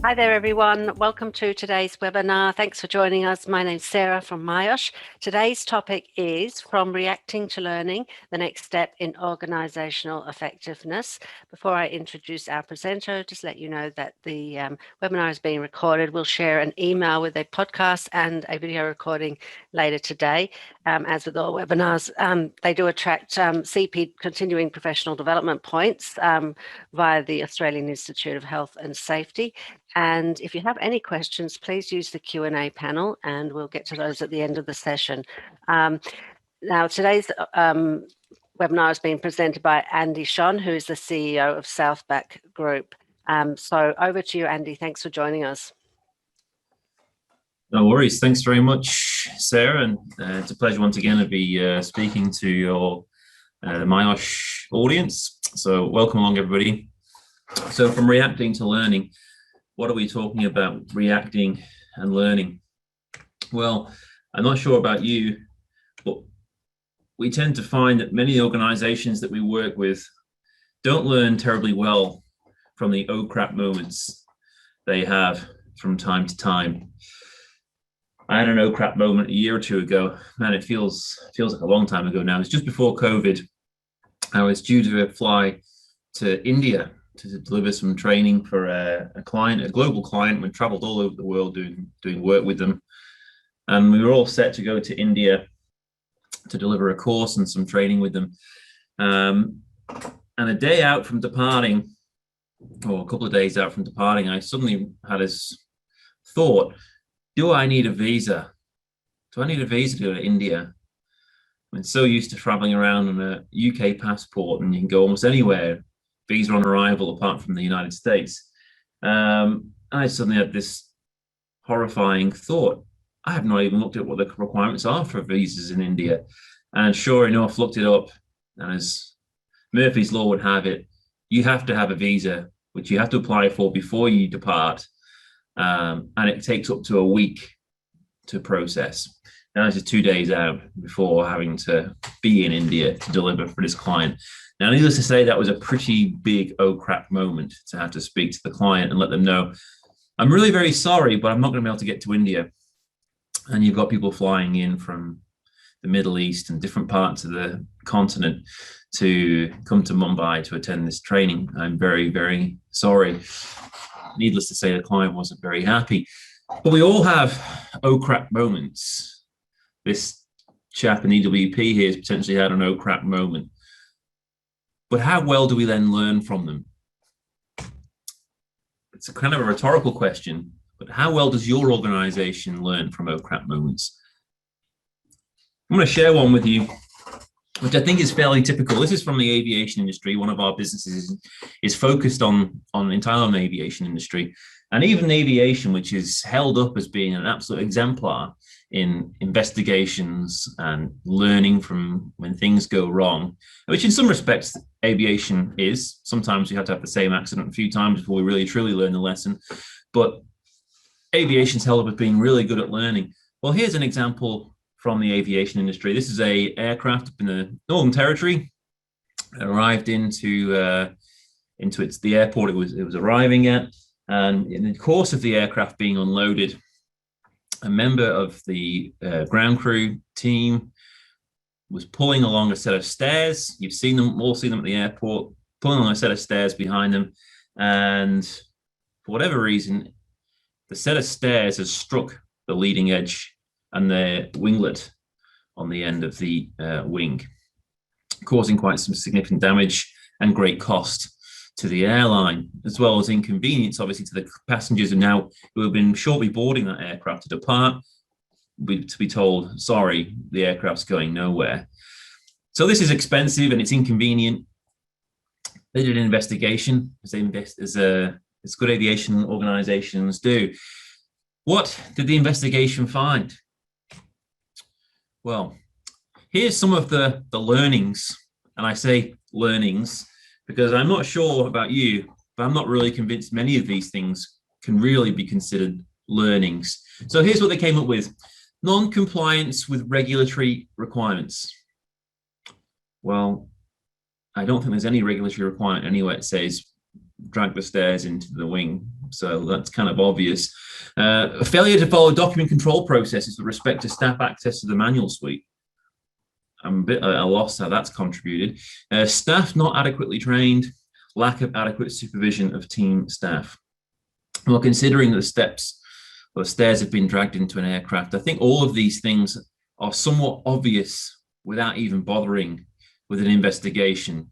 Hi there, everyone. Welcome to today's webinar. Thanks for joining us. My name's Sarah from Myosh. Today's topic is From Reacting to Learning, the next step in organisational effectiveness. Before I introduce our presenter, just let you know that the webinar is being recorded. We'll share an email with a podcast and a video recording later today. As with all webinars, they do attract CP continuing professional development points via the Australian Institute of Health and Safety. And if you have any questions, please use the Q&A panel and we'll get to those at the end of the session. Now, today's webinar is being presented by Andy Shone, who is the CEO of Southpac Group. So over to you, Andy. Thanks for joining us. No worries. Thanks very much, Sarah. And it's a pleasure once again to be speaking to your Myosh audience. So welcome along, everybody. So from reacting to learning, what are we talking about? Reacting and learning. Well, I'm not sure about you, but we tend to find that many organizations that we work with don't learn terribly well from the oh crap moments they have from time to time. I had an oh crap moment a year or two ago. Man, it feels like a long time ago now. It's just before COVID. I was due to fly to India to deliver some training for a client, a global client. We traveled all over the world doing work with them. And we were all set to go to India to deliver a course and some training with them. And a day out from departing, or a couple of days out from departing, I suddenly had this thought, do I need a visa? Do I need a visa to go to India? I'm so used to traveling around on a UK passport and you can go almost anywhere, visa on arrival apart from the United States. I suddenly had this horrifying thought. I have not even looked at what the requirements are for visas in India. And sure enough, looked it up. And as Murphy's Law would have it, you have to have a visa, which you have to apply for before you depart. And it takes up to a week to process. Now, this is 2 days out before having to be in India to deliver for this client. Now, needless to say, that was a pretty big oh crap moment to have to speak to the client and let them know, I'm really very sorry, but I'm not going to be able to get to India. And you've got people flying in from the Middle East and different parts of the continent to come to Mumbai to attend this training. I'm very, very sorry. Needless to say, the client wasn't very happy. But we all have oh crap moments. This chap in EWP here has potentially had an oh crap moment. But how well do we then learn from them? It's a kind of a rhetorical question, but how well does your organization learn from oh crap moments? I'm going to share one with you, which I think is fairly typical. This is from the aviation industry. One of our businesses is focused on entirely the aviation industry. And even aviation, which is held up as being an absolute exemplar in investigations and learning from when things go wrong, which in some respects aviation is. Sometimes you have to have the same accident a few times before we really truly learn the lesson. But aviation's held up as being really good at learning. Well, here's an example from the aviation industry. This is a aircraft up in the Northern Territory. It arrived into the airport it was arriving at. And in the course of the aircraft being unloaded, a member of the ground crew team was pulling along a set of stairs. You've seen them, all seen them at the airport, pulling along a set of stairs behind them. And for whatever reason, the set of stairs has struck the leading edge and the winglet on the end of the wing, causing quite some significant damage and great cost to the airline, as well as inconvenience, obviously, to the passengers who have been shortly boarding that aircraft to depart, to be told, sorry, the aircraft's going nowhere. So this is expensive and it's inconvenient. They did an investigation, as good aviation organizations do. What did the investigation find? Well, here's some of the learnings, and I say learnings because I'm not sure about you, but I'm not really convinced many of these things can really be considered learnings. So here's what they came up with. Non-compliance with regulatory requirements. Well, I don't think there's any regulatory requirement anywhere that says drag the stairs into the wing. So that's kind of obvious. A failure to follow document control processes with respect to staff access to the manual suite. I'm a bit at a loss how that's contributed. Staff not adequately trained, lack of adequate supervision of team staff. Well, considering the steps or the stairs have been dragged into an aircraft, I think all of these things are somewhat obvious without even bothering with an investigation.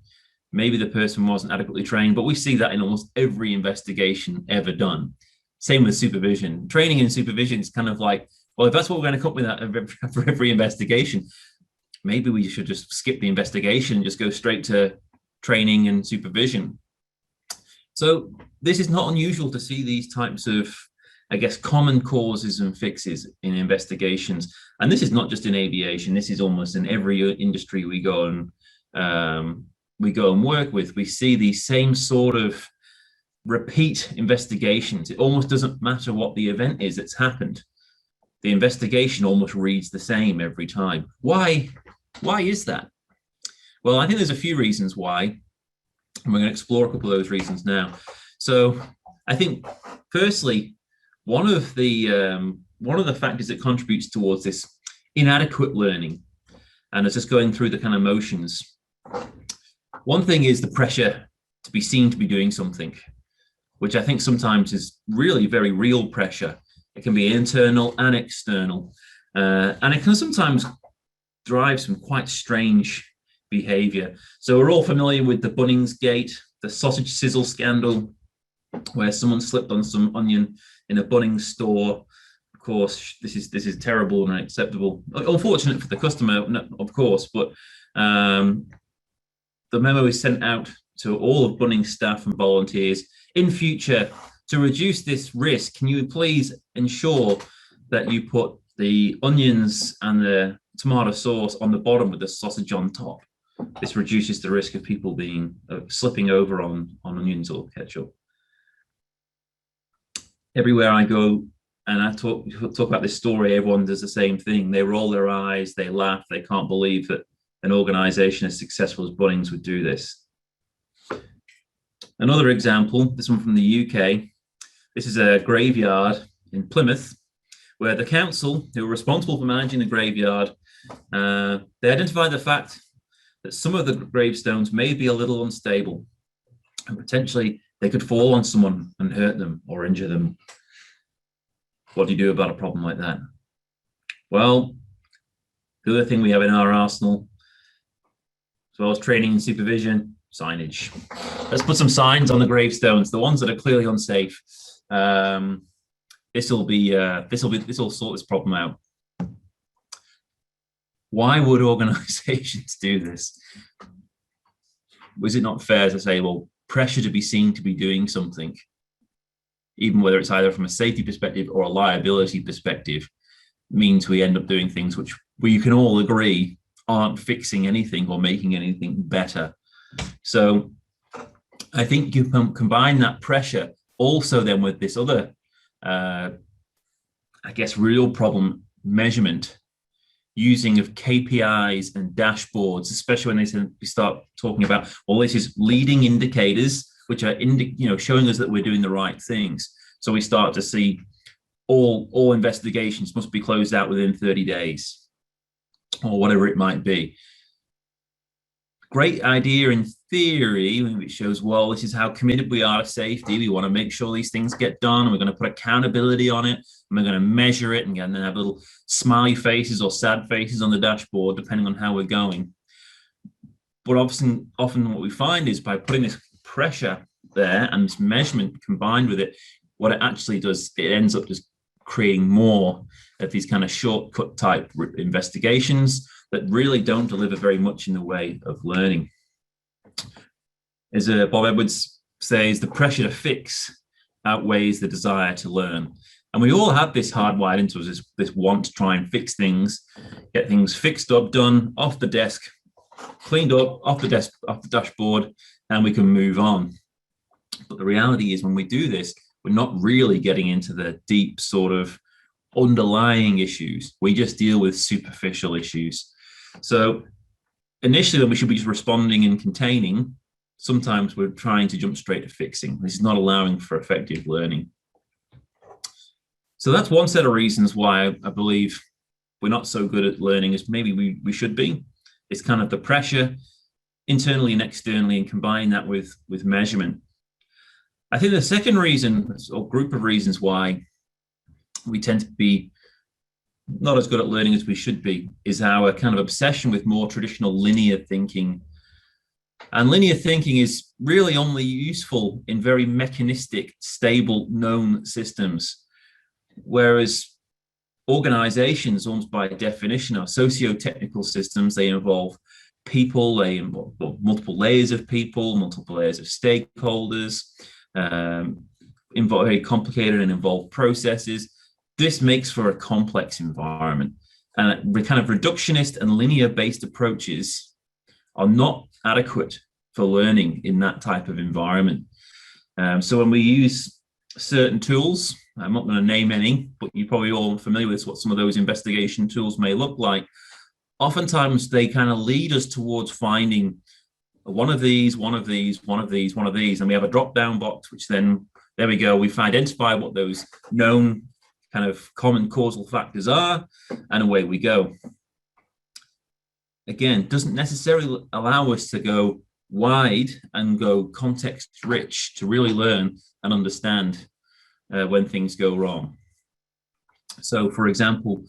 Maybe the person wasn't adequately trained, but we see that in almost every investigation ever done. Same with supervision. Training and supervision is kind of like, well, if that's what we're going to come up with for every investigation, maybe we should just skip the investigation and just go straight to training and supervision. So this is not unusual to see these types of, I guess, common causes and fixes in investigations. And this is not just in aviation. This is almost in every industry we go and work with. We see these same sort of repeat investigations. It almost doesn't matter what the event is that's happened. The investigation almost reads the same every time. Why is that? Well, I think there's a few reasons why. And we're going to explore a couple of those reasons now. So I think, firstly, one of the factors that contributes towards this inadequate learning, and it's just going through the kind of motions. One thing is the pressure to be seen to be doing something, which I think sometimes is really very real pressure. It can be internal and external, and it can sometimes drive some quite strange behavior. So we're all familiar with the Bunnings Gate, the sausage sizzle scandal, where someone slipped on some onion in a Bunnings store. Of course, this is terrible and unacceptable. Unfortunate for the customer, of course, but the memo is sent out to all of Bunnings staff and volunteers. In future, to reduce this risk, can you please ensure that you put the onions and the tomato sauce on the bottom with the sausage on top? This reduces the risk of people being slipping over on onions or ketchup. Everywhere I go and I talk about this story, everyone does the same thing. They roll their eyes, they laugh, they can't believe that an organization as successful as Bunnings would do this. Another example, this one from the UK. This is a graveyard in Plymouth, where the council, who were responsible for managing the graveyard, they identified the fact that some of the gravestones may be a little unstable, and potentially they could fall on someone and hurt them or injure them. What do you do about a problem like that? Well, the other thing we have in our arsenal, as well as training and supervision, signage. Let's put some signs on the gravestones, the ones that are clearly unsafe. This will sort this problem out. Why would organizations do this? Was it not fair to say, well, pressure to be seen to be doing something, even whether it's either from a safety perspective or a liability perspective, means we end up doing things which we can all agree aren't fixing anything or making anything better. So I think you can combine that pressure also then with this other, I guess, real problem measurement, using of KPIs and dashboards, especially when we start talking about, well, this is leading indicators, which are showing us that we're doing the right things. So we start to see all investigations must be closed out within 30 days or whatever it might be. Great idea in theory, which shows, well, this is how committed we are to safety. We want to make sure these things get done. And we're going to put accountability on it. And we're going to measure it and then have little smiley faces or sad faces on the dashboard, depending on how we're going. But often what we find is by putting this pressure there and this measurement combined with it, what it actually does, it ends up just creating more of these kind of shortcut type investigations that really don't deliver very much in the way of learning. As Bob Edwards says, the pressure to fix outweighs the desire to learn. And we all have this hardwired into us, this want to try and fix things, get things fixed up, done, off the desk, cleaned up, off the desk, off the dashboard, and we can move on. But the reality is when we do this, we're not really getting into the deep sort of underlying issues. We just deal with superficial issues. So initially, we should be just responding and containing. sometimes we're trying to jump straight to fixing. This is not allowing for effective learning. So that's one set of reasons why I believe we're not so good at learning as maybe we should be. It's kind of the pressure internally and externally, and combining that with measurement. I think the second reason, or group of reasons why we tend to be not as good at learning as we should be, is our kind of obsession with more traditional linear thinking. And linear thinking is really only useful in very mechanistic, stable, known systems, whereas organizations, almost by definition, are socio-technical systems. They involve people, they involve multiple layers of people, multiple layers of stakeholders, involve very complicated and involved processes. This makes for a complex environment. And the kind of reductionist and linear-based approaches are not adequate for learning in that type of environment. So when we use certain tools, I'm not going to name any, but you're probably all familiar with what some of those investigation tools may look like. Oftentimes they kind of lead us towards finding one of these, one of these, one of these, one of these, and we have a drop-down box, which then, there we go, we've identified what those known kind of common causal factors are, and away we go. Again, doesn't necessarily allow us to go wide and go context rich to really learn and understand when things go wrong. So for example,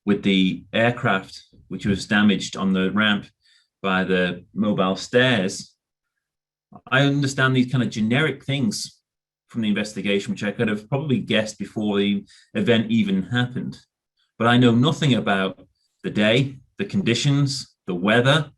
with the aircraft, which was damaged on the ramp by the mobile stairs, I understand these kind of generic things from the investigation, which I could have probably guessed before the event even happened. But I know nothing about the day, the conditions, the weather,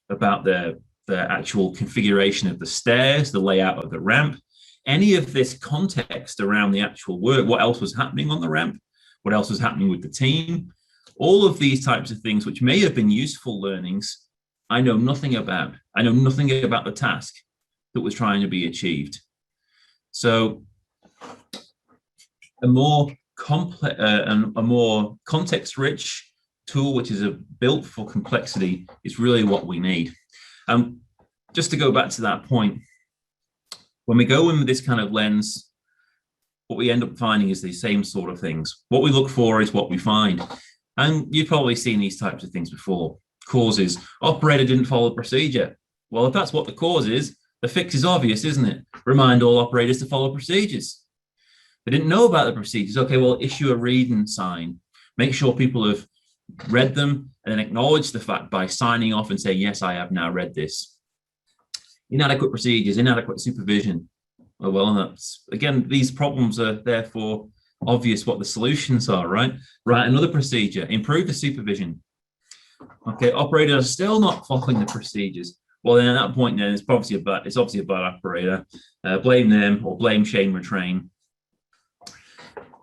about the actual configuration of the stairs, the layout of the ramp, any of this context around the actual work, what else was happening on the ramp, what else was happening with the team, all of these types of things, which may have been useful learnings, I know nothing about. I know nothing about the task that was trying to be achieved. So a more complex and a more context-rich tool, which is built for complexity, is really what we need. Just to go back to that point, when we go in with this kind of lens, what we end up finding is the same sort of things. What we look for is what we find. And you've probably seen these types of things before. Causes, operator didn't follow procedure. Well, if that's what the cause is, the fix is obvious, isn't it? Remind all operators to follow procedures. They didn't know about the procedures. Okay, well, issue a read and sign. Make sure people have read them and then acknowledge the fact by signing off and saying, yes, I have now read this. Inadequate procedures, inadequate supervision. Oh, well, that's, again, these problems are therefore obvious what the solutions are, right? Write another procedure, improve the supervision. Okay, operators are still not following the procedures. Well, then at that point, then it's obviously a bad operator. Blame them, or blame, shame, retrain,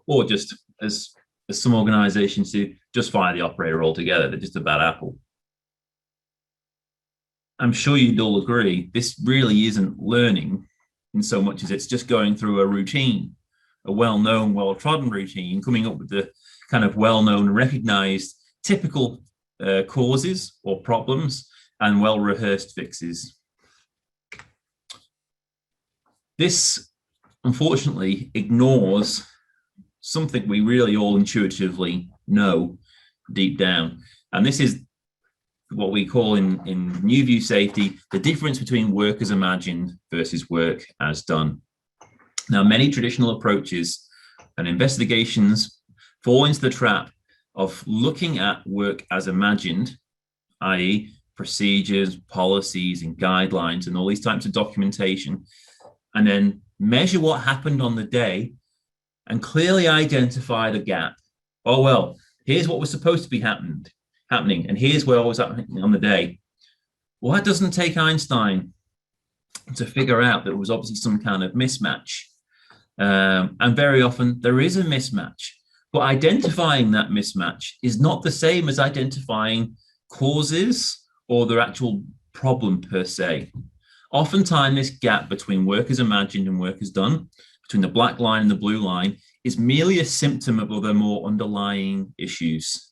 or just as some organisations do, just fire the operator altogether. They're just a bad apple. I'm sure you'd all agree this really isn't learning in so much as it's just going through a routine, a well-known, well-trodden routine, coming up with the kind of well-known, recognised, typical causes or problems and well-rehearsed fixes. This, unfortunately, ignores something we really all intuitively know deep down. And this is what we call in new view safety, the difference between work as imagined versus work as done. Now, many traditional approaches and investigations fall into the trap of looking at work as imagined, i.e. procedures, policies, and guidelines, and all these types of documentation, and then measure what happened on the day and clearly identify the gap. Oh, well, here's what was supposed to be happening, and here's what was happening on the day. Well, that doesn't take Einstein to figure out that there was obviously some kind of mismatch. And very often there is a mismatch, but identifying that mismatch is not the same as identifying causes or the actual problem per se. Oftentimes this gap between work as imagined and work as done, between the black line and the blue line, is merely a symptom of other more underlying issues.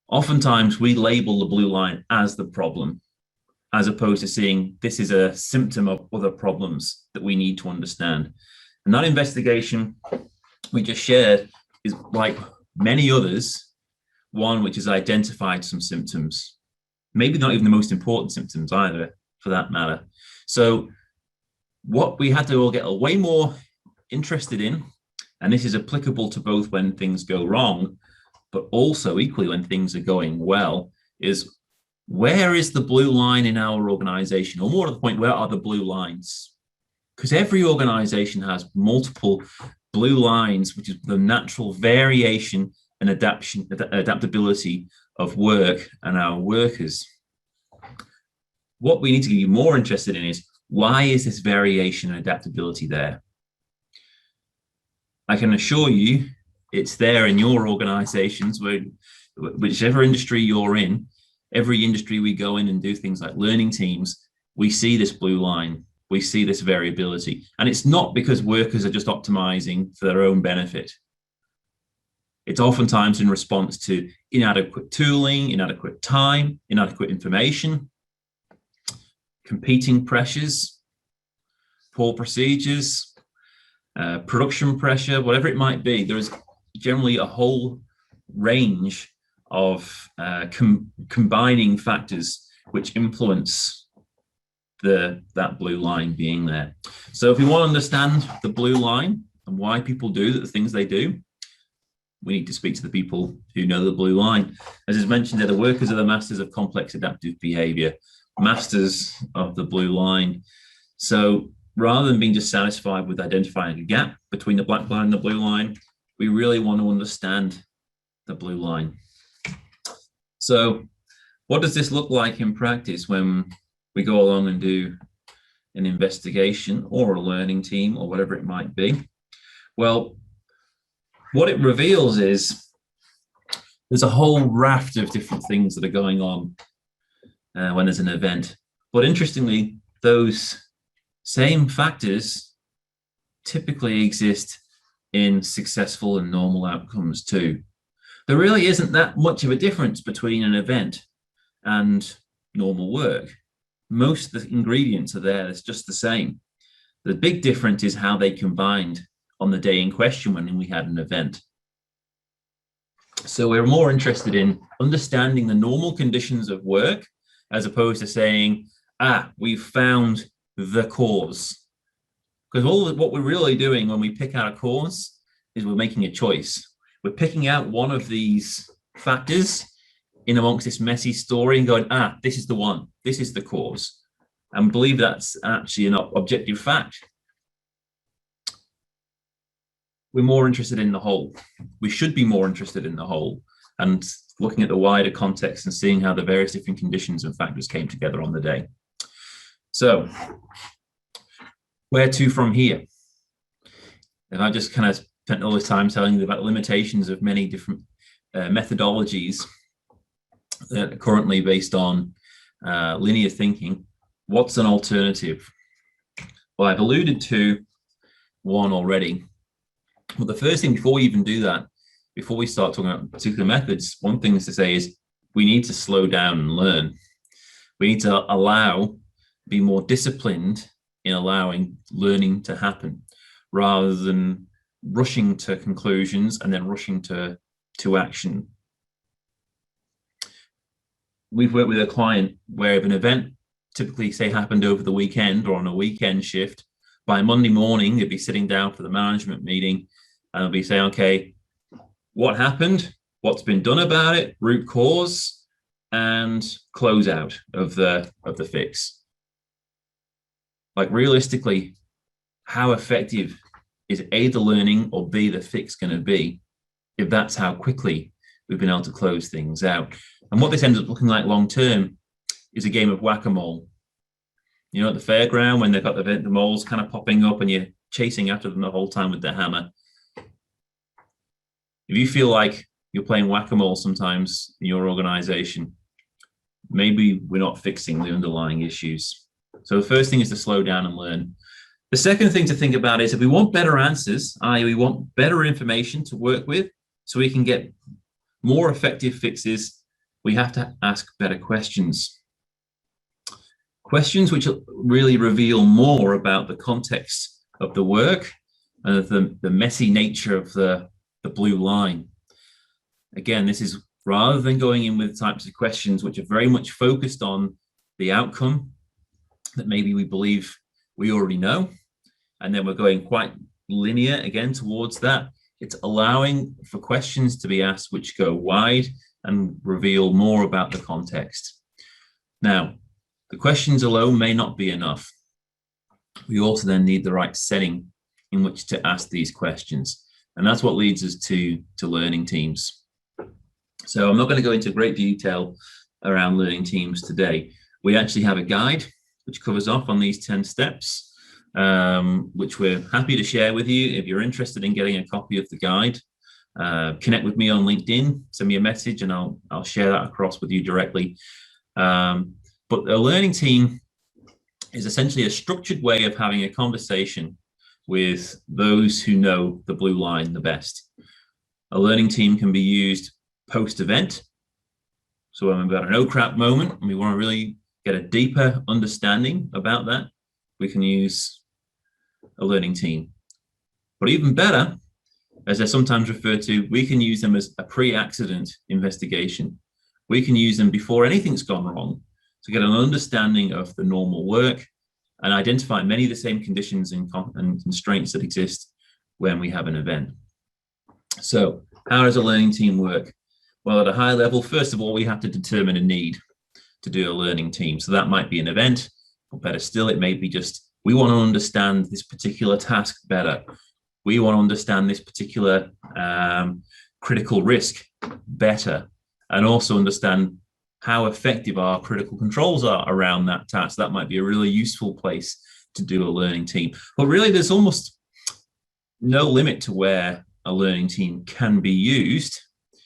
Oftentimes we label the blue line as the problem, as opposed to seeing this is a symptom of other problems that we need to understand. And that investigation we just shared is, like many others, one which has identified some symptoms, maybe not even the most important symptoms either, for that matter. So what we had to all get way more interested in, and this is applicable to both when things go wrong, but also equally when things are going well, is where is the blue line in our organization? Or more to the point, where are the blue lines? Because every organization has multiple blue lines, which is the natural variation and adaptability of work and our workers. What we need to be more interested in is, why is this variation and adaptability there? I can assure you it's there in your organizations, whichever industry you're in. Every industry we go in and do things like learning teams, we see this blue line, we see this variability. And it's not because workers are just optimizing for their own benefit. It's oftentimes in response to inadequate tooling, inadequate time, inadequate information, competing pressures, poor procedures, production pressure, whatever it might be. There is generally a whole range of combining factors which influence that blue line being there. So if we want to understand the blue line and why people do the things they do, we need to speak to the people who know the blue line. As is mentioned there, the workers are the masters of complex adaptive behavior, masters of the blue line. So rather than being just satisfied with identifying a gap between the black line and the blue line, we really want to understand the blue line. So what does this look like in practice when we go along and do an investigation or a learning team or whatever it might be? Well, what it reveals is there's a whole raft of different things that are going on when there's an event. But interestingly, those same factors typically exist in successful and normal outcomes too. There really isn't that much of a difference between an event and normal work. Most of the ingredients are there, it's just the same. The big difference is how they combined on the day in question when we had an event. So we're more interested in understanding the normal conditions of work as opposed to saying, we've found the cause. Because what we're really doing when we pick out a cause is we're making a choice. We're picking out one of these factors in amongst this messy story and going, this is the one, this is the cause. And believe that's actually an objective fact. We're more interested in the whole. We should be more interested in the whole and looking at the wider context and seeing how the various different conditions and factors came together on the day. So, where to from here? And I just kind of spent all this time telling you about the limitations of many different methodologies that are currently based on linear thinking. What's an alternative? Well, I've alluded to one already. Well, the first thing before we even do that, before we start talking about particular methods, one thing is to say is we need to slow down and learn. We need to be more disciplined in allowing learning to happen rather than rushing to conclusions and then rushing to action. We've worked with a client where if an event typically say happened over the weekend or on a weekend shift, by Monday morning, they'd be sitting down for the management meeting and they'll be saying, okay, what happened? What's been done about it? Root cause and close out of the fix. Like realistically, how effective is A, the learning, or B, the fix going to be if that's how quickly we've been able to close things out? And what this ends up looking like long term is a game of whack-a-mole. You know, at the fairground when they've got the moles kind of popping up and you're chasing after them the whole time with the hammer. If you feel like you're playing whack-a-mole sometimes in your organization, maybe we're not fixing the underlying issues. So the first thing is to slow down and learn. The second thing to think about is if we want better answers, i.e. we want better information to work with so we can get more effective fixes, we have to ask better questions. questions which really reveal more about the context of the work and the messy nature of the blue line. Again, this is rather than going in with types of questions which are very much focused on the outcome that maybe we believe we already know, and then we're going quite linear again towards that. It's allowing for questions to be asked which go wide and reveal more about the context. Now, the questions alone may not be enough. We also then need the right setting in which to ask these questions. And that's what leads us to learning teams. So I'm not going to go into great detail around learning teams today. We actually have a guide which covers off on these 10 steps, which we're happy to share with you. If you're interested in getting a copy of the guide, connect with me on LinkedIn, send me a message, and I'll share that across with you directly. But a learning team is essentially a structured way of having a conversation with those who know the blue line the best. A learning team can be used post-event. So when we've got an oh crap moment and we want to really get a deeper understanding about that, we can use a learning team. But even better, as they're sometimes referred to, we can use them as a pre-accident investigation. We can use them before anything's gone wrong to get an understanding of the normal work and identify many of the same conditions and constraints that exist when we have an event. So how does a learning team work? Well, at a high level, first of all, we have to determine a need to do a learning team. So that might be an event, or better still, it may be just, we want to understand this particular task better. We want to understand this particular critical risk better, and also understand how effective our critical controls are around that task. That might be a really useful place to do a learning team. But really, there's almost no limit to where a learning team can be used,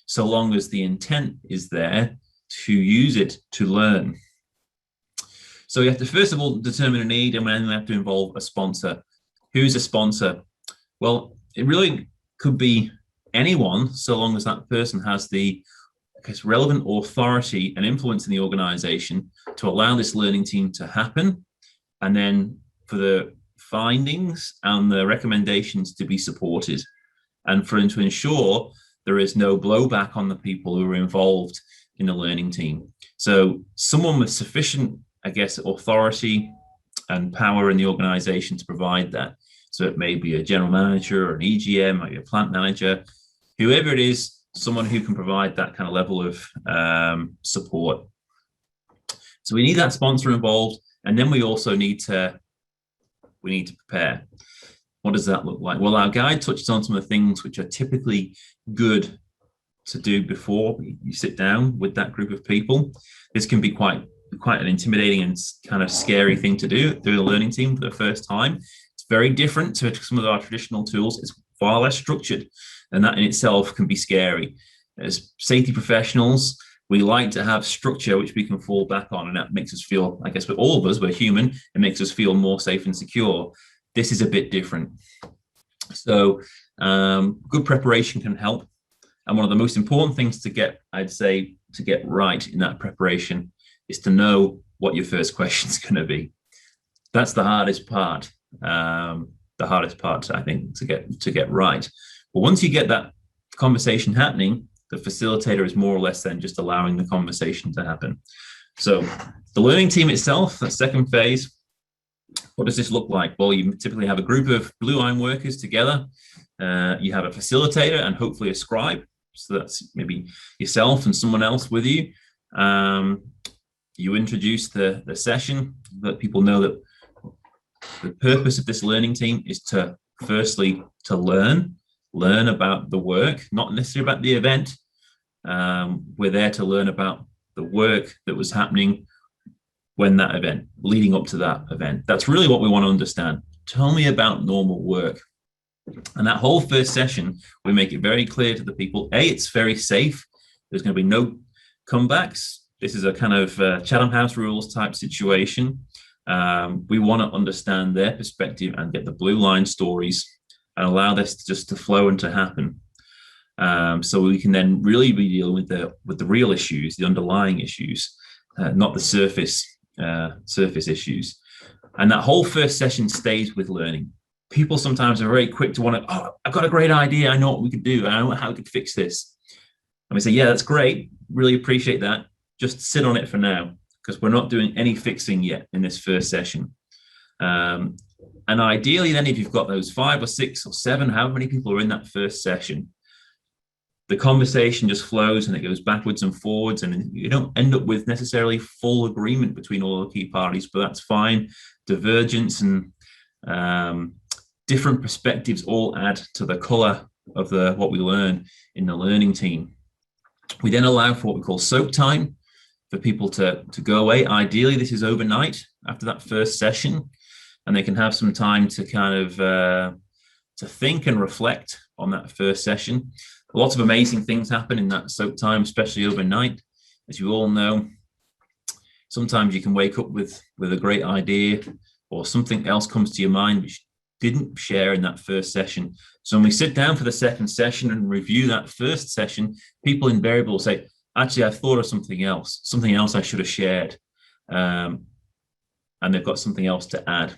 so long as the intent is there to use it to learn. So you have to first of all determine a need, and then we have to involve a sponsor. Who's a sponsor? Well, it really could be anyone, so long as that person has the relevant authority and influence in the organization to allow this learning team to happen, and then for the findings and the recommendations to be supported, and for them to ensure there is no blowback on the people who are involved in the learning team. So someone with sufficient, authority and power in the organization to provide that. So it may be a general manager or an EGM, maybe a plant manager, whoever it is, someone who can provide that kind of level of support. So we need that sponsor involved, and then we also need to prepare. What does that look like? Well, our guide touched on some of the things which are typically good to do before you sit down with that group of people. This can be quite an intimidating and kind of scary thing to do a learning team for the first time. It's very different to some of our traditional tools. It's far less structured, and that in itself can be scary. As safety professionals, we like to have structure which we can fall back on, and that makes us feel, with all of us, we're human, it makes us feel more safe and secure. This is a bit different. So good preparation can help. And one of the most important things to get right in that preparation is to know what your first question is going to be. That's the hardest part. I think, to get right. But once you get that conversation happening, the facilitator is more or less then just allowing the conversation to happen. So the learning team itself, that second phase, what does this look like? Well, you typically have a group of blue line workers together. You have a facilitator and hopefully a scribe. So that's maybe yourself and someone else with you. You introduce the session, that people know that the purpose of this learning team is to firstly to learn about the work, not necessarily about the event. We're there to learn about the work that was happening when that event, leading up to that event. That's really what we want to understand. Tell me about normal work. And that whole first session, we make it very clear to the people, it's very safe. There's going to be no comebacks. This is a kind of Chatham House rules type situation. We want to understand their perspective and get the blue line stories and allow this just to flow and to happen. So we can then really be dealing with the real issues, the underlying issues, not the surface surface issues. And that whole first session stays with learning. People sometimes are very quick to want to, oh, I've got a great idea. I know what we could do. I know how we could fix this. And we say, yeah, that's great. Really appreciate that. Just sit on it for now, because we're not doing any fixing yet in this first session. And ideally, then, if you've got those 5 or 6 or 7, however many people are in that first session, the conversation just flows and it goes backwards and forwards, and you don't end up with necessarily full agreement between all the key parties, but that's fine. Divergence and different perspectives all add to the color of what we learn in the learning team. We then allow for what we call soak time, for people to go away. Ideally, this is overnight after that first session, and they can have some time to kind of to think and reflect on that first session. Lots of amazing things happen in that soak time, especially overnight. As you all know, sometimes you can wake up with a great idea, or something else comes to your mind which you didn't share in that first session. So when we sit down for the second session and review that first session, people invariably will say, actually, I've thought of something else I should have shared. And they've got something else to add.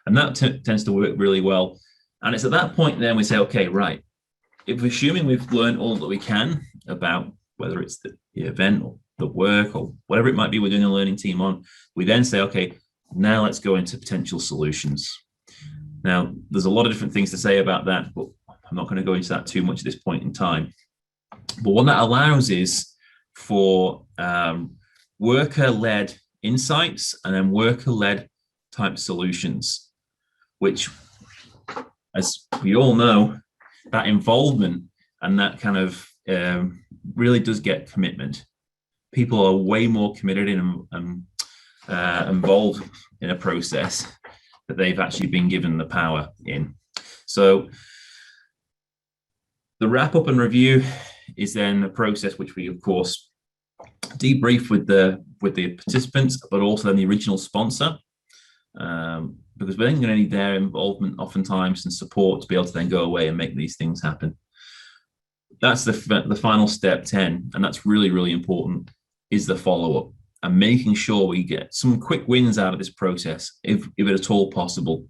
And that tends to work really well. And it's at that point then we say, okay, right, if we're assuming we've learned all that we can about whether it's the event or the work or whatever it might be we're doing a learning team on, we then say, okay, now let's go into potential solutions. Now, there's a lot of different things to say about that, but I'm not going to go into that too much at this point in time. But what that allows is for worker-led insights and then worker-led type solutions, which, as we all know, that involvement and that kind of really does get commitment. People are way more committed and involved in a process that they've actually been given the power in. So the wrap up and review is then a process which we, of course, debrief with the participants, but also then the original sponsor, because we're then going to need their involvement oftentimes and support to be able to then go away and make these things happen. That's the final step 10, and that's really, really important, is the follow-up and making sure we get some quick wins out of this process, if at all possible.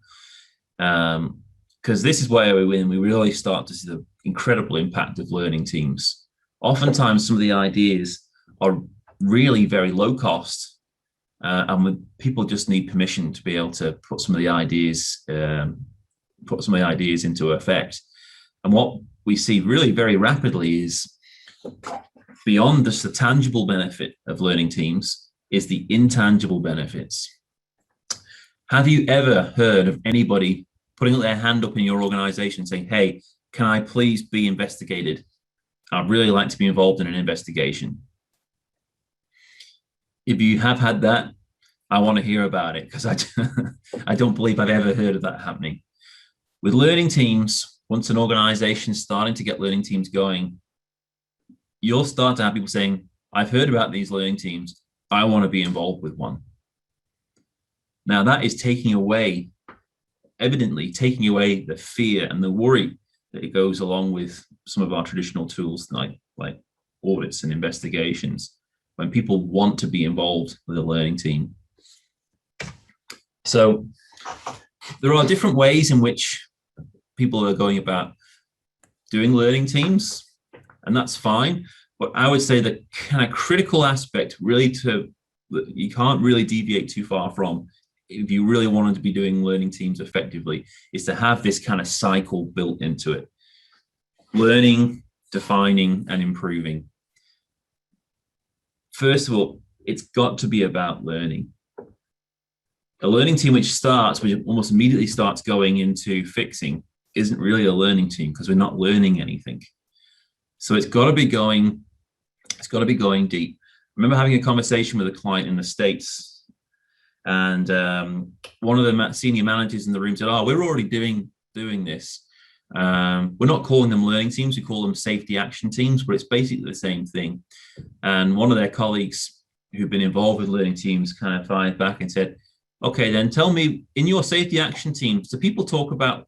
Because this is where we really start to see the incredible impact of learning teams. Oftentimes, some of the ideas are really very low cost, and people just need permission to be able to put some of the ideas into effect. And what we see really very rapidly is, beyond just the tangible benefit of learning teams, is the intangible benefits. Have you ever heard of anybody putting their hand up in your organization saying, hey, can I please be investigated? I'd really like to be involved in an investigation. If you have had that, I want to hear about it, because I don't believe I've ever heard of that happening. With learning teams, once an organization is starting to get learning teams going, you'll start to have people saying, I've heard about these learning teams. I want to be involved with one. Now that is evidently taking away the fear and the worry that it goes along with some of our traditional tools like audits and investigations, when people want to be involved with a learning team. So there are different ways in which people are going about doing learning teams, and that's fine. But I would say the kind of critical aspect really you can't really deviate too far from, if you really wanted to be doing learning teams effectively, is to have this kind of cycle built into it. Learning, defining, and improving. First of all, it's got to be about learning. A learning team which almost immediately starts going into fixing isn't really a learning team, because we're not learning anything. So it's got to be going deep. I remember having a conversation with a client in the States, and one of the senior managers in the room said, we're already doing this. We're not calling them learning teams, we call them safety action teams, but it's basically the same thing. And one of their colleagues who've been involved with learning teams kind of fired back and said, okay, then tell me, in your safety action teams, do people talk about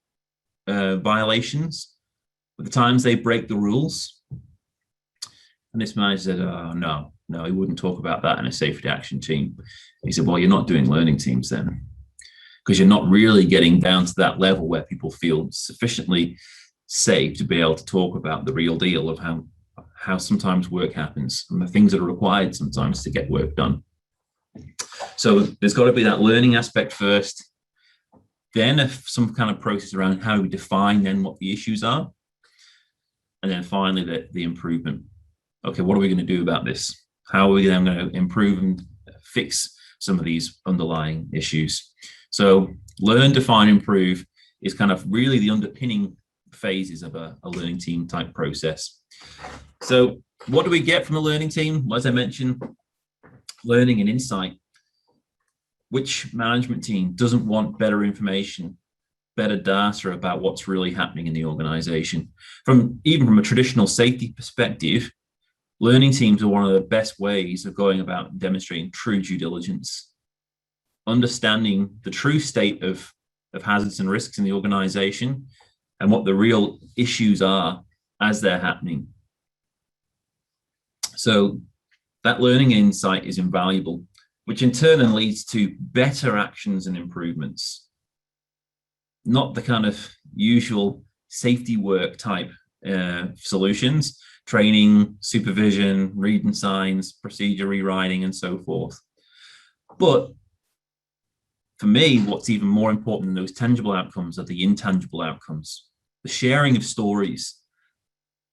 violations, the times they break the rules? And this manager said, oh, no, he wouldn't talk about that in a safety action team. He said, well, you're not doing learning teams then, because you're not really getting down to that level where people feel sufficiently safe to be able to talk about the real deal of how sometimes work happens and the things that are required sometimes to get work done. So there's got to be that learning aspect first, then some kind of process around how we define then what the issues are, and then finally the improvement. Okay, what are we going to do about this? How are we then going to improve and fix some of these underlying issues? So learn, define, improve is kind of really the underpinning phases of a learning team type process. So what do we get from a learning team? Well, as I mentioned, learning and insight. Which management team doesn't want better information, better data about what's really happening in the organization? Even from a traditional safety perspective, learning teams are one of the best ways of going about demonstrating true due diligence, understanding the true state of hazards and risks in the organization and what the real issues are as they're happening. So that learning insight is invaluable, which in turn then leads to better actions and improvements, not the kind of usual safety work type solutions, training, supervision, reading signs, procedure rewriting, and so forth. But for me, what's even more important than those tangible outcomes are the intangible outcomes, the sharing of stories.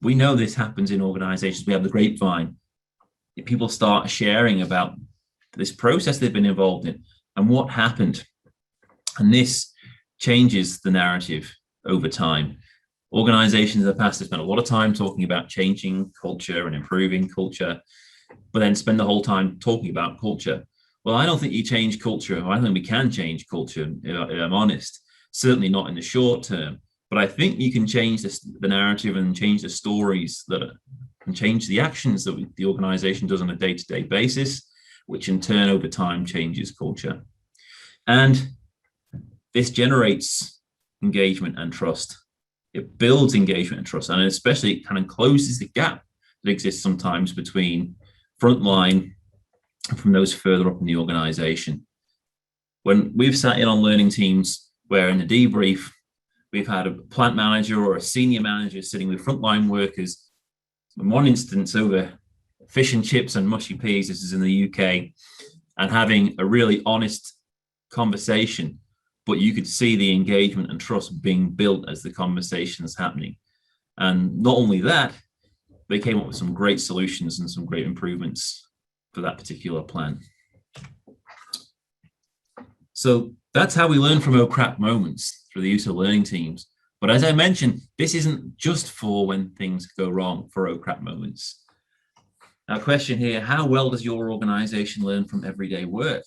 We know this happens in organizations. We have the grapevine. People start sharing about this process they've been involved in and what happened. And this changes the narrative over time. Organizations in the past have spent a lot of time talking about changing culture and improving culture, but then spend the whole time talking about culture. Well, I don't think you change culture. I don't think we can change culture, if I'm honest. Certainly not in the short term. But I think you can change the narrative and change the stories and change the actions that the organization does on a day-to-day basis, which in turn over time changes culture. And this generates engagement and trust. It builds engagement and trust, and especially it kind of closes the gap that exists sometimes between frontline and from those further up in the organization. When we've sat in on learning teams where in the debrief, we've had a plant manager or a senior manager sitting with frontline workers, in one instance over fish and chips and mushy peas, this is in the UK, and having a really honest conversation, but you could see the engagement and trust being built as the conversation is happening. And not only that, they came up with some great solutions and some great improvements for that particular plan. So that's how we learn from oh crap moments, through the use of learning teams. But as I mentioned, this isn't just for when things go wrong, for oh crap moments. Now, question here, how well does your organization learn from everyday work?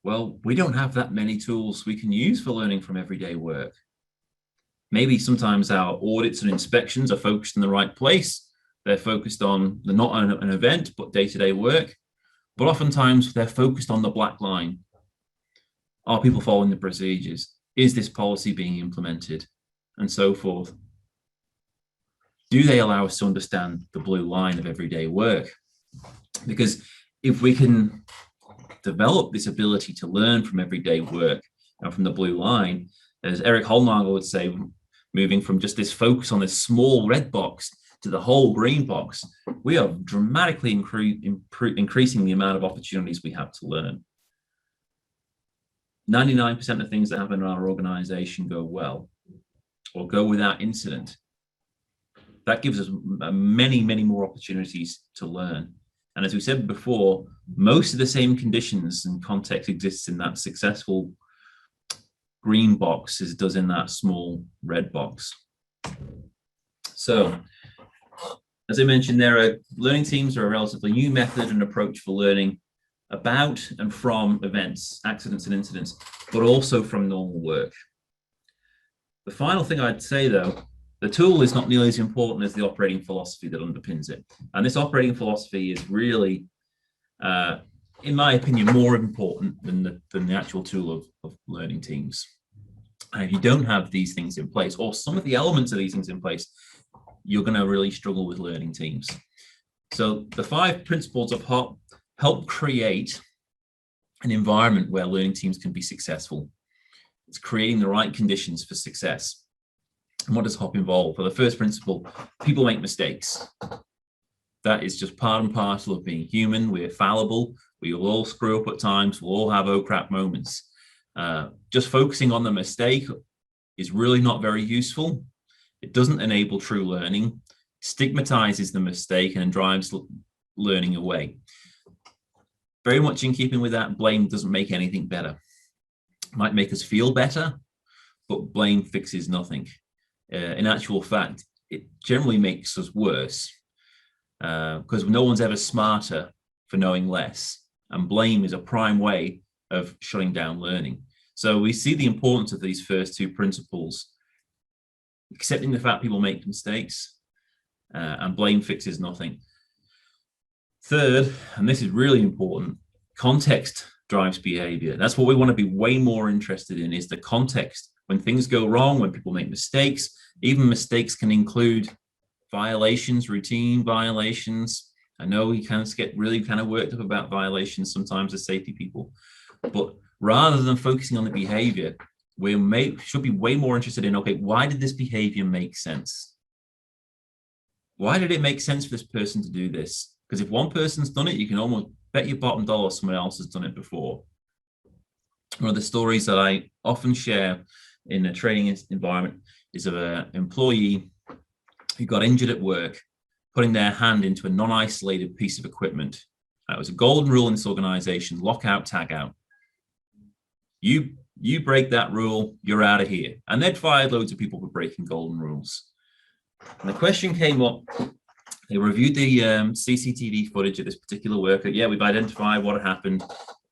Well, we don't have that many tools we can use for learning from everyday work. Maybe sometimes our audits and inspections are focused in the right place. They're focused on not an event, but day-to-day work. But oftentimes they're focused on the black line. Are people following the procedures? Is this policy being implemented? And so forth. Do they allow us to understand the blue line of everyday work? Because if we can develop this ability to learn from everyday work and from the blue line, as Eric Holnagel would say, moving from just this focus on this small red box to the whole green box, we are dramatically increasing the amount of opportunities we have to learn. 99% of things that happen in our organization go well or go without incident. That gives us many, many more opportunities to learn. And as we said before, most of the same conditions and context exists in that successful green box as it does in that small red box. So, as I mentioned, learning teams are a relatively new method and approach for learning about and from events, accidents and incidents, but also from normal work. The final thing I'd say though, the tool is not nearly as important as the operating philosophy that underpins it. And this operating philosophy is really, in my opinion, more important than the actual tool of learning teams. And if you don't have these things in place, or some of the elements of these things in place, you're going to really struggle with learning teams. So the 5 principles of HOP help create an environment where learning teams can be successful. It's creating the right conditions for success. And what does HOP involve? Well, the first principle, people make mistakes. That is just part and parcel of being human. We're fallible. We will all screw up at times. We'll all have oh crap moments. Just focusing on the mistake is really not very useful. It doesn't enable true learning, stigmatizes the mistake, and drives learning away. Very much in keeping with that, blame doesn't make anything better. It might make us feel better, but blame fixes nothing. In actual fact, it generally makes us worse because no one's ever smarter for knowing less. And blame is a prime way of shutting down learning. So we see the importance of these first 2 principles, accepting the fact people make mistakes, and blame fixes nothing. Third, and this is really important, context drives behavior. That's what we want to be way more interested in, is the context. When things go wrong, when people make mistakes, even mistakes can include violations, routine violations. I know we can get really kind of worked up about violations sometimes as safety people, but rather than focusing on the behavior, we should be way more interested in, okay, why did this behavior make sense? Why did it make sense for this person to do this? Because if one person's done it, you can almost bet your bottom dollar someone else has done it before. One of the stories that I often share in a training environment is of an employee who got injured at work, putting their hand into a non-isolated piece of equipment. That was a golden rule in this organization: lock out, tag out. You break that rule, you're out of here. And they'd fired loads of people for breaking golden rules. And the question came up, they reviewed the CCTV footage of this particular worker. Yeah, we've identified what had happened,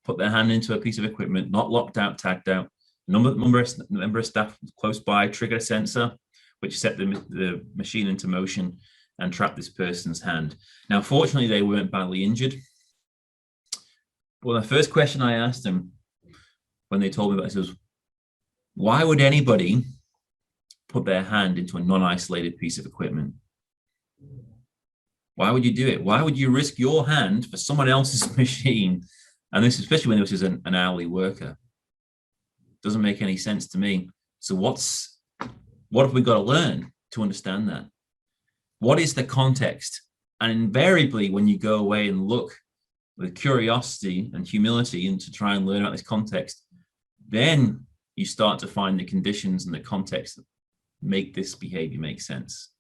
put their hand into a piece of equipment, not locked out, tagged out. Member of staff close by triggered a sensor, which set the machine into motion and trapped this person's hand. Now, fortunately, they weren't badly injured. Well, the first question I asked them when they told me about this was, why would anybody put their hand into a non-isolated piece of equipment? Why would you do it? Why would you risk your hand for someone else's machine? And this, especially when this is an hourly worker. Doesn't make any sense to me. So what have we got to learn to understand that? What is the context? And invariably, when you go away and look with curiosity and humility and to try and learn about this context, then you start to find the conditions and the context that make this behavior make sense.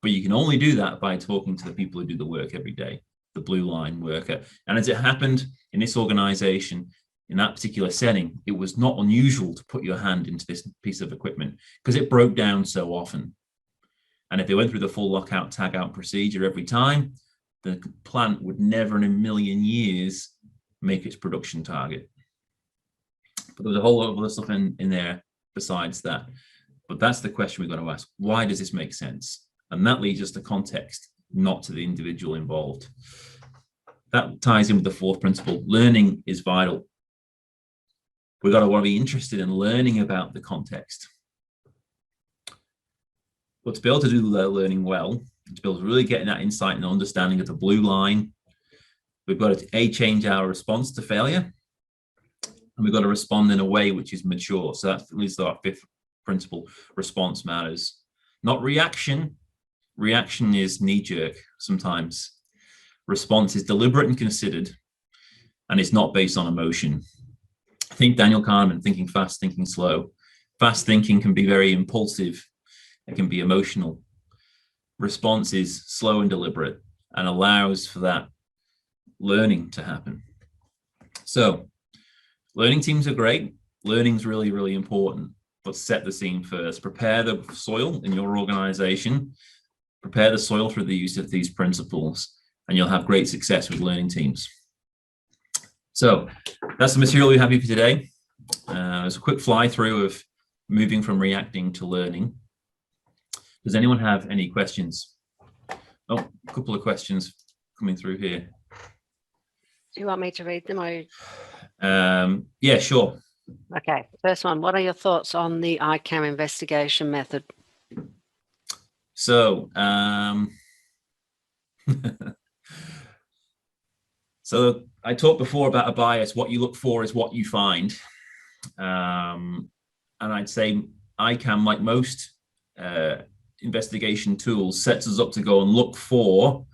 But you can only do that by talking to the people who do the work every day, the blue line worker. And as it happened in this organization, in that particular setting, it was not unusual to put your hand into this piece of equipment because it broke down so often. And if they went through the full lockout, tag out procedure every time, the plant would never in a million years make its production target. But there was a whole lot of other stuff in there besides that. But that's the question we've got to ask. Why does this make sense? And that leads us to context, not to the individual involved. That ties in with the 4th principle. Learning is vital. We've got to want to be interested in learning about the context. But to be able to do the learning well, to be able to really get that insight and understanding of the blue line, we've got to change our response to failure, and we've got to respond in a way which is mature. So that's really our 5th principle. Response matters, not reaction. Reaction is knee-jerk sometimes. Response is deliberate and considered, and it's not based on emotion. I think Daniel Kahneman, thinking fast, thinking slow. Fast thinking can be very impulsive. It can be emotional. Response is slow and deliberate and allows for that learning to happen. So learning teams are great. Learning's really, really important, but set the scene first. Prepare the soil in your organization. Prepare the soil through the use of these principles, and you'll have great success with learning teams. So that's the material we have here for today. It's a quick fly through of moving from reacting to learning. Does anyone have any questions? Oh, a couple of questions coming through here. Do you want me to read them? Or... Yeah, sure. Okay, first one. What are your thoughts on the ICAM investigation method? So, so I talked before about a bias. What you look for is what you find. And I'd say ICAM, like most investigation tools, sets us up to go and look for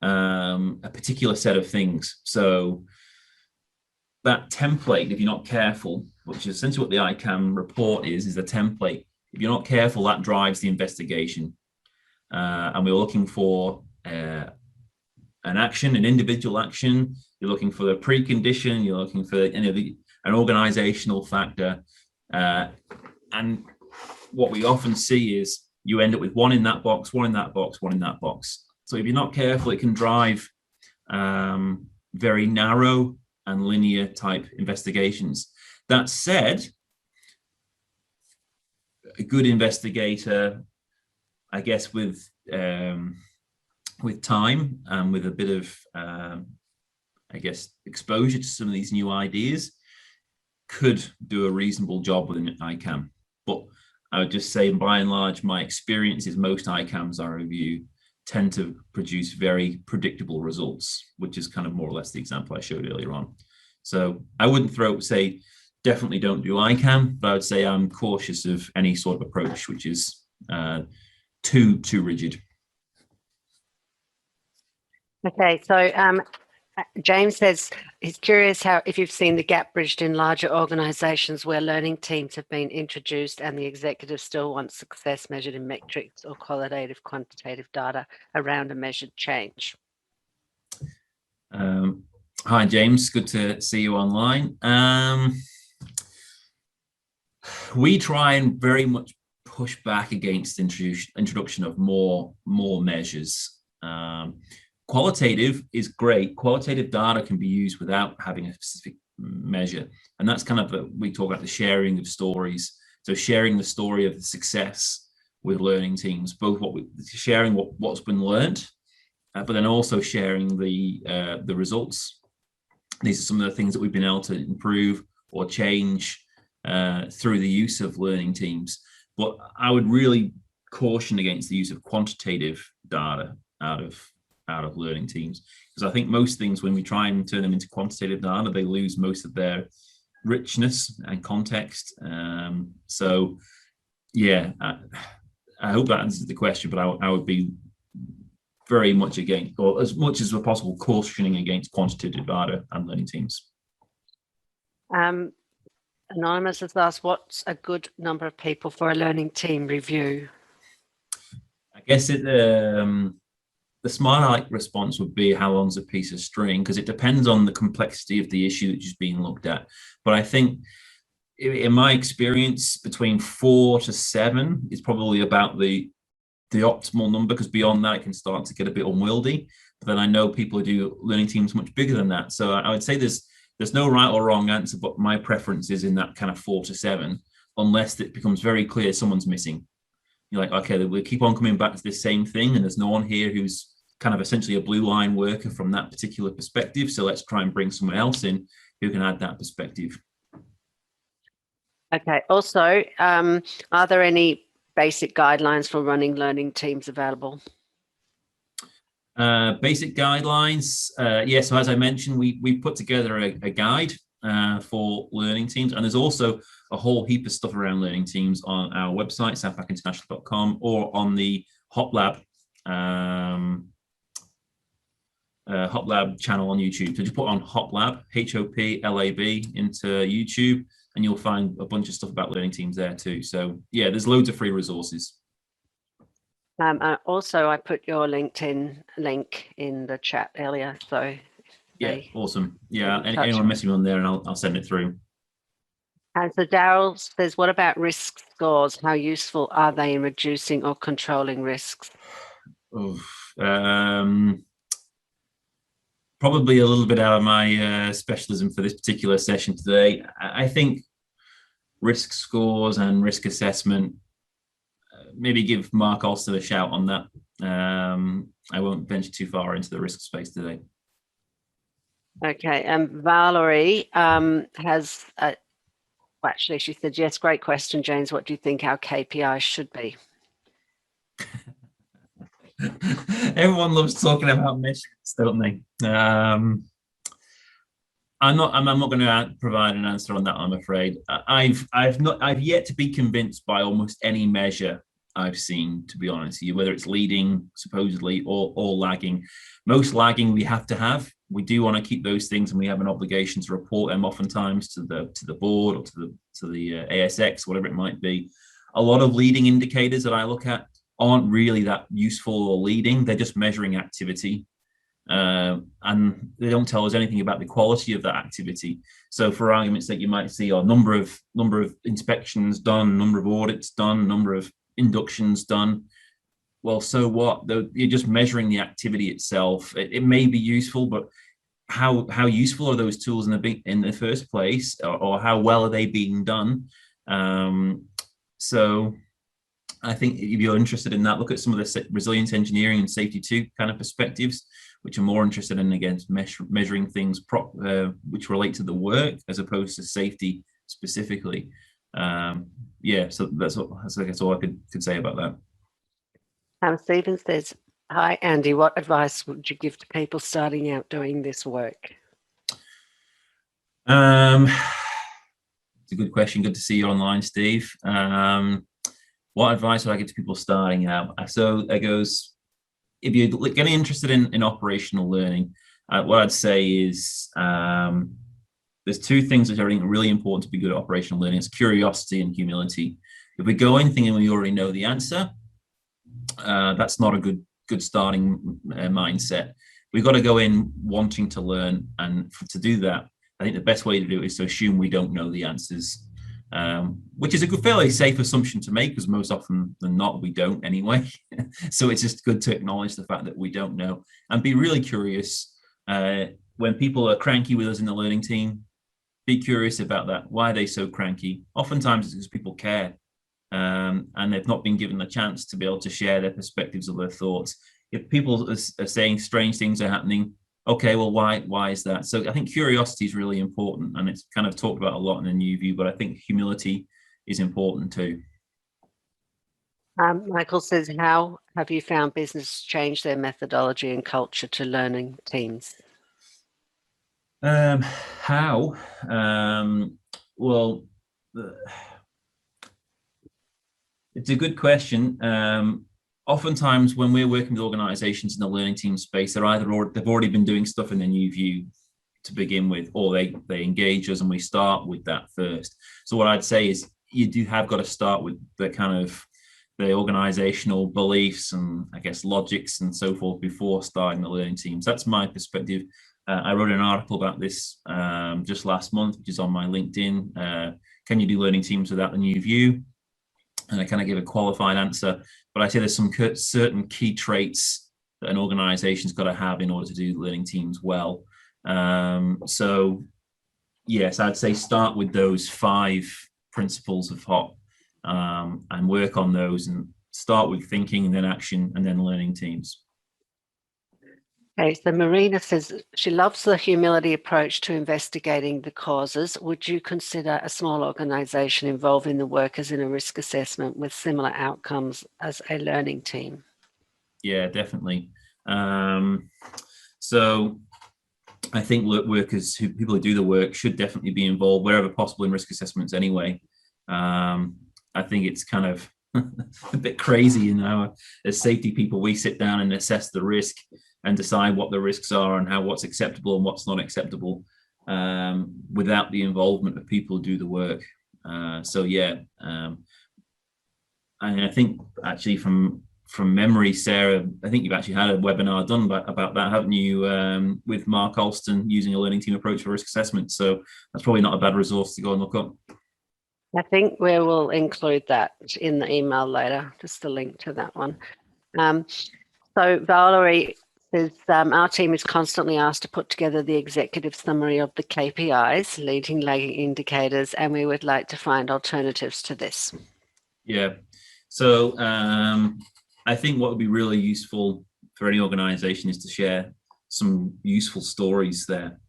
a particular set of things. So that template, if you're not careful, which is essentially what the ICAM report is a template. If you're not careful, that drives the investigation. And we're looking for an action, an individual action. You're looking for the precondition. You're looking for an organizational factor. And what we often see is you end up with one in that box, one in that box, one in that box. So if you're not careful, it can drive very narrow and linear type investigations. That said, a good investigator, I guess, with time and with a bit of, I guess, exposure to some of these new ideas, could do a reasonable job with an ICAM. But I would just say, by and large, my experience is most ICAMs I review tend to produce very predictable results, which is kind of more or less the example I showed earlier on. So I wouldn't say definitely don't do ICAM, but I would say I'm cautious of any sort of approach which is too rigid. Okay, so James says he's curious if you've seen the gap bridged in larger organisations where learning teams have been introduced and the executive still wants success measured in metrics or qualitative, quantitative data around a measured change. Hi, James. Good to see you online. We try and very much push back against introduction of more measures. Qualitative is great. Qualitative data can be used without having a specific measure. And that's kind of, we talk about the sharing of stories. So sharing the story of the success with learning teams, both sharing what's been learned, but then also sharing the results. These are some of the things that we've been able to improve or change through the use of learning teams. But I would really caution against the use of quantitative data out of learning teams, because I think most things, when we try and turn them into quantitative data, they lose most of their richness and context. So yeah, I hope that answers the question, but I would be very much against, or as much as possible, cautioning against quantitative data and learning teams. Anonymous has asked, what's a good number of people for a learning team review? I guess the smart response would be, how long's a piece of string? Because it depends on the complexity of the issue that's just being looked at. But I think, in my experience, between 4 to 7 is probably about the optimal number, because beyond that it can start to get a bit unwieldy. But then I know people who do learning teams much bigger than that. So I would say there's no right or wrong answer, but my preference is in that kind of 4 to 7, unless it becomes very clear someone's missing. You're like, okay, we keep on coming back to this same thing, and there's no one here who's kind of essentially a blue line worker from that particular perspective. So let's try and bring someone else in who can add that perspective. Okay. Also, are there any basic guidelines for running learning teams available? Basic guidelines. Yeah, so as I mentioned, we put together a guide for learning teams, and there's also a whole heap of stuff around learning teams on our website, southpacinternational.com, or on the HopLab HopLab channel on YouTube. So just put on HopLab, HOPLAB, into YouTube, and you'll find a bunch of stuff about learning teams there too. So yeah, there's loads of free resources. Also, I put your LinkedIn link in the chat earlier. So yeah, awesome. Yeah, anyone message me on there and I'll send it through. And so Daryl says, what about risk scores? How useful are they in reducing or controlling risks? Probably a little bit out of my specialism for this particular session today. I think risk scores and risk assessment, maybe give Mark Alston a shout on that. I won't venture too far into the risk space today. Okay, and Valerie has, actually, she said, yes, great question, James. What do you think our KPIs should be? Everyone loves talking about measurements, don't they? I'm not going to provide an answer on that, I'm afraid. I've yet to be convinced by almost any measure I've seen, to be honest with you, whether it's leading supposedly or lagging. Most lagging we have to have. We do want to keep those things, and we have an obligation to report them oftentimes to the board or to the ASX, whatever it might be. A lot of leading indicators that I look at aren't really that useful or leading. They're just measuring activity. And they don't tell us anything about the quality of that activity. So for argument's sake, you might see a number of inspections done, number of audits done, number of inductions done. Well, so what? You're just measuring the activity itself. It may be useful, but how useful are those tools in the first place, or how well are they being done? So I think if you're interested in that, look at some of the resilience engineering and safety 2 kind of perspectives, which are more interested in, again, measuring things which relate to the work as opposed to safety specifically. Yeah, so that's I guess all I could say about that. Stephen says, hi, Andy, what advice would you give to people starting out doing this work? It's a good question. Good to see you online, Steve. What advice would I give to people starting out? So it goes, if you're getting interested in operational learning, what I'd say is there's 2 things that are really important to be good at operational learning. It's curiosity and humility. If we go in thinking we already know the answer, that's not a good starting mindset. We've got to go in wanting to learn, and to do that, I think the best way to do it is to assume we don't know the answers, which is a fairly safe assumption to make, because most often than not we don't anyway. So it's just good to acknowledge the fact that we don't know and be really curious. When people are cranky with us in the learning team, be curious about that. Why are they so cranky? Oftentimes it's because people care, and they've not been given the chance to be able to share their perspectives or their thoughts. If people are saying strange things are happening, okay, well, why is that? So I think curiosity is really important, and it's kind of talked about a lot in the new view, but I think humility is important too. Michael says, how have you found business change their methodology and culture to learning teams? How? Well, it's a good question. Oftentimes when we're working with organizations in the learning team space, they've already been doing stuff in the new view to begin with, or they engage us and we start with that first. So what I'd say is you have got to start with the kind of the organizational beliefs and, I guess, logics and so forth before starting the learning teams. That's my perspective. I wrote an article about this just last month, which is on my LinkedIn. Can you do learning teams without the new view? And I kind of give a qualified answer, but I say there's some certain key traits that an organization's got to have in order to do learning teams well. So yes, I'd say start with those 5 principles of HOT, and work on those, and start with thinking and then action and then learning teams. Okay, so Marina says she loves the humility approach to investigating the causes. Would you consider a small organisation involving the workers in a risk assessment with similar outcomes as a learning team? Yeah, definitely. So I think people who do the work should definitely be involved wherever possible in risk assessments anyway. I think it's kind of a bit crazy, you know, as safety people, we sit down and assess the risk and decide what the risks are and what's acceptable and what's not acceptable, without the involvement of people who do the work. So yeah, and I think actually from memory, Sarah, I think you've actually had a webinar done about that, haven't you, with Mark Alston using a learning team approach for risk assessment. So that's probably not a bad resource to go and look up. I think we will include that in the email later, just a link to that one. So Valerie says, our team is constantly asked to put together the executive summary of the KPIs, leading lagging indicators, and we would like to find alternatives to this. Yeah, so I think what would be really useful for any organization is to share some useful stories there,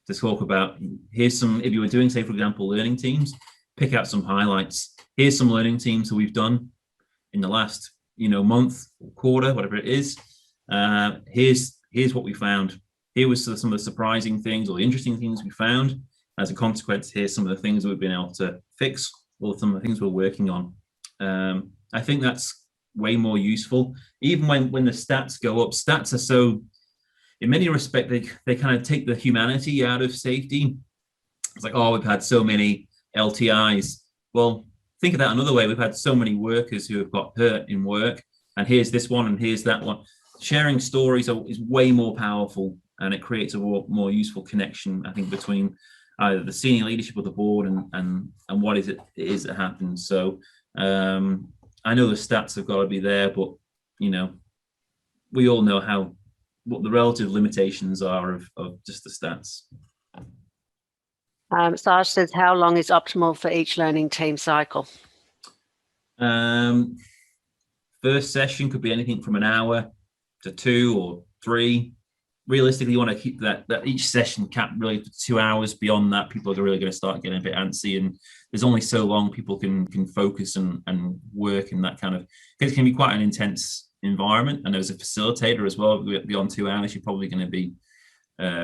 to talk about, here's some, if you were doing, say, for example, learning teams, pick out some highlights. Here's some learning teams that we've done in the last, month, quarter, whatever it is. Here's what we found. Here was some of the surprising things or the interesting things we found. As a consequence, here's some of the things that we've been able to fix, or some of the things we're working on. I think that's way more useful. Even when the stats go up, stats are so, in many respects, they kind of take the humanity out of safety. It's like, oh, we've had so many LTIs. Well, think of that another way. We've had so many workers who have got hurt in work, and here's this one and here's that one. Sharing stories is way more powerful, and it creates a more useful connection, I think, between either the senior leadership of the board and what it is that happens. So I know the stats have got to be there, but we all know what the relative limitations are of just the stats. Saj says, how long is optimal for each learning team cycle? First session could be anything from an hour to 2 or 3. Realistically, you want to keep that each session capped really for 2 hours. Beyond that, people are really going to start getting a bit antsy, and there's only so long people can focus and work in that kind of, because it can be quite an intense environment. And as a facilitator as well, beyond 2 hours, you're probably going to be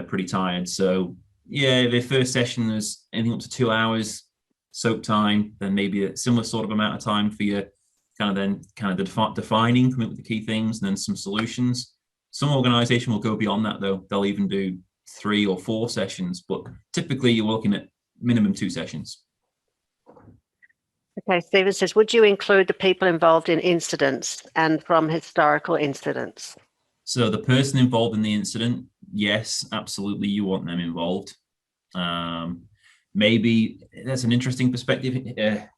pretty tired. So yeah, the first session is anything up to 2 hours soak time, then maybe a similar sort of amount of time for your defining, coming up with the key things, and then some solutions. Some organization will go beyond that, though. They'll even do 3 or 4 sessions, but typically you're looking at minimum 2 sessions. Okay, Stephen says, would you include the people involved in incidents and from historical incidents? So the person involved in the incident, yes, absolutely, you want them involved. Maybe that's an interesting perspective.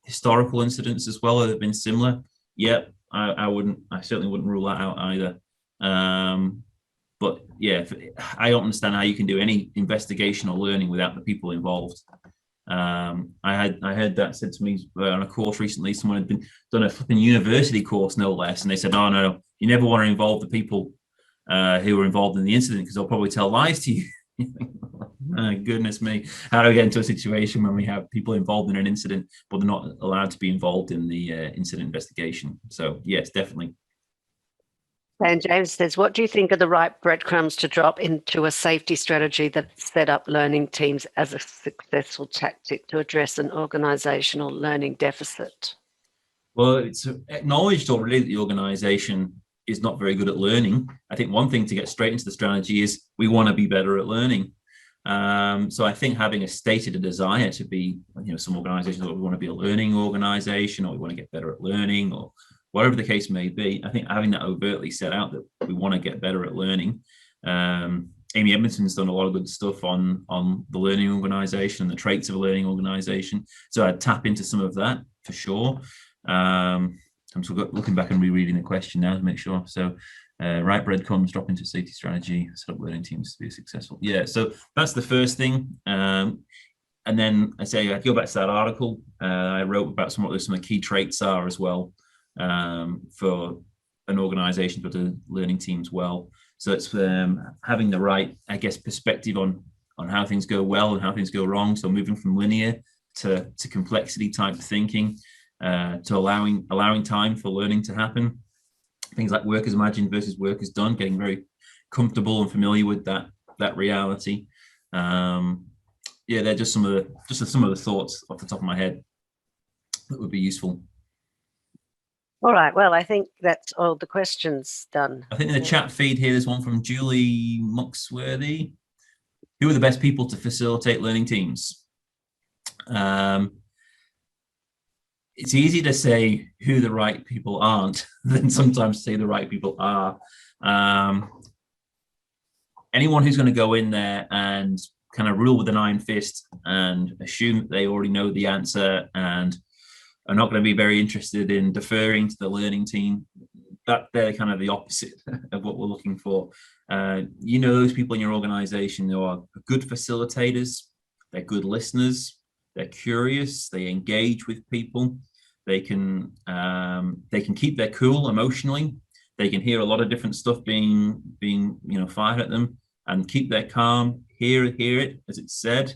Historical incidents as well have been similar. Yep, I certainly wouldn't rule that out either. But yeah, I don't understand how you can do any investigation or learning without the people involved. I heard that said to me on a course recently. Someone had done a flipping university course, no less, and they said, "Oh no, you never want to involve the people who were involved in the incident, because they'll probably tell lies to you." Oh, goodness me, how do we get into a situation when we have people involved in an incident, but they're not allowed to be involved in the incident investigation? So yes, definitely. And James says, what do you think are the right breadcrumbs to drop into a safety strategy that set up learning teams as a successful tactic to address an organisational learning deficit? Well, it's acknowledged already that the organisation is not very good at learning. I think one thing to get straight into the strategy is we want to be better at learning. So I think having a desire to be, some organisations, we want to be a learning organisation, or we want to get better at learning, or whatever the case may be. I think having that overtly set out that we want to get better at learning. Amy Edmondson's done a lot of good stuff on the learning organisation and the traits of a learning organisation. So I'd tap into some of that for sure. I'm looking back and rereading the question now to make sure. So right breadcrumbs, drop into safety strategy, set up learning teams to be successful. Yeah, so that's the first thing. And then I go back to that article I wrote about some of the key traits are as well for an organization to do learning teams well. So it's having the right, perspective on how things go well and how things go wrong. So moving from linear to complexity type thinking, to allowing time for learning to happen. Things like workers imagined versus workers done, getting very comfortable and familiar with that reality. They're just some of the thoughts off the top of my head that would be useful. All right. Well, I think that's all the questions done. I think in the chat feed here, there's one from Julie Muxworthy. Who are the best people to facilitate learning teams? It's easy to say who the right people aren't than sometimes say the right people are. Anyone who's going to go in there and kind of rule with an iron fist and assume that they already know the answer and are not going to be very interested in deferring to the learning team, that they're kind of the opposite of what we're looking for. Those people in your organization who are good facilitators, they're good listeners, they're curious, they engage with people, they can keep their cool emotionally, they can hear a lot of different stuff being fired at them and keep their calm, hear it as it's said,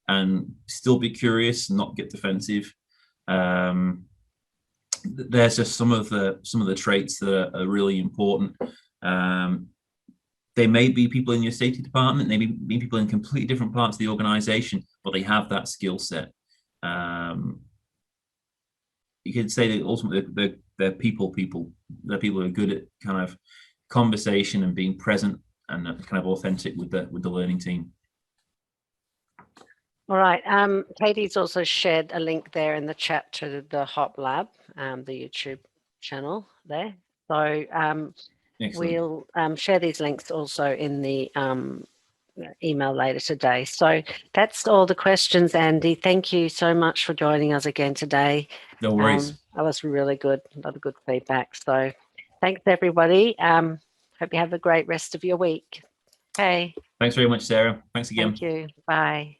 and still be curious and not get defensive. there's just some of the traits that are really important. They may be people in your safety department, they may be people in completely different parts of the organization, but they have that skill set. You could say that ultimately they're people. They're people who are good at kind of conversation and being present and kind of authentic with the learning team. All right. Katie's also shared a link there in the chat to the Hop Lab, the YouTube channel there. So we'll share these links also in the email later today. So that's all the questions, Andy. Thank you so much for joining us again today. No worries. That was really good. A lot of good feedback. So thanks, everybody. Hope you have a great rest of your week. Okay. Thanks very much, Sarah. Thanks again. Thank you. Bye.